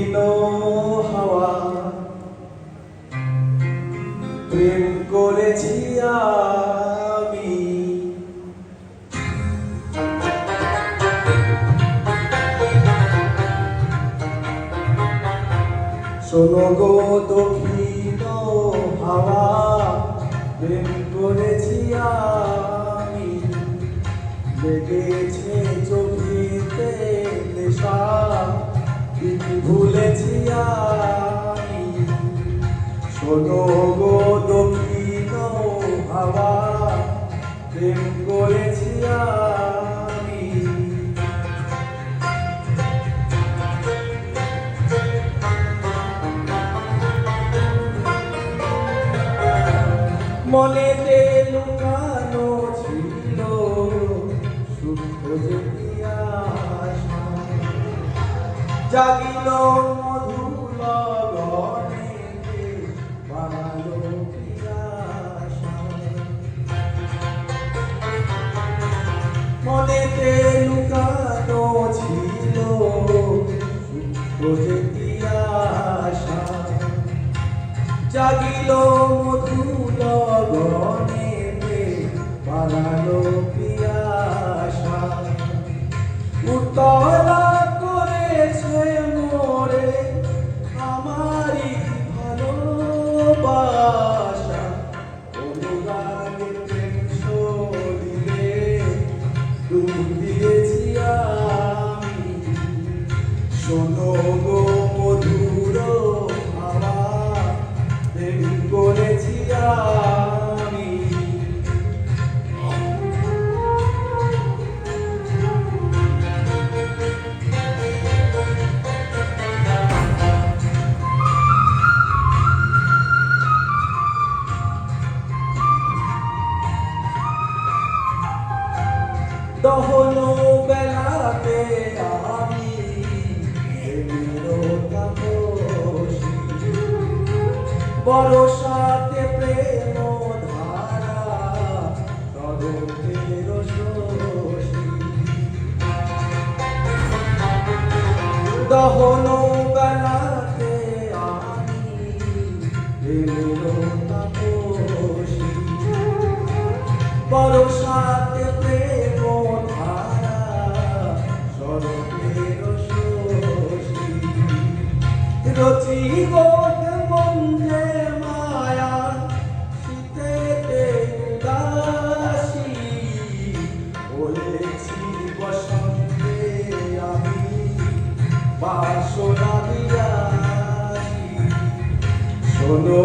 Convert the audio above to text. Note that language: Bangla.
দক্ষিণ হাওয়া প্রেম করেছি আমি। শোনো গো দক্ষিণ হাওয়া প্রেম করেছি আমি। লেগেছে চোখেতে নেশা ভুলেছি আমি। শোনো গো দক্ষিণ হাওয়া প্রেম করেছি আমি। মনেতে লুকানো ছিল সুপ্ত যে আশা, জাগিল মধুর গণেতে বানালো পিয়াসা। মনেতে লুকানো ছিল সুপ্ত যে আশা, জাগিল মধুর গণেতে বানালো পিয়াসা। উতলা করেছে মোরে আমারই ভালোবাসা। অনুরাগে প্রেম শরীরে ডুব দিয়েছি আমি। শোনো গো মধুর হাওয়া প্রেম করেছি আমি। দহন বেলাতে আমি বরসাতে প্রেম ধারা তরফের শশী। দহন বেলাতে আমি তাপসী, বরসাতে প্রেম ধারা তরফের শশী। রচিব মঞ্জে মায়া শীতেতে উদাসী, বলেছি বসন্তে আমি বাসনা দিয়াছি। শোনো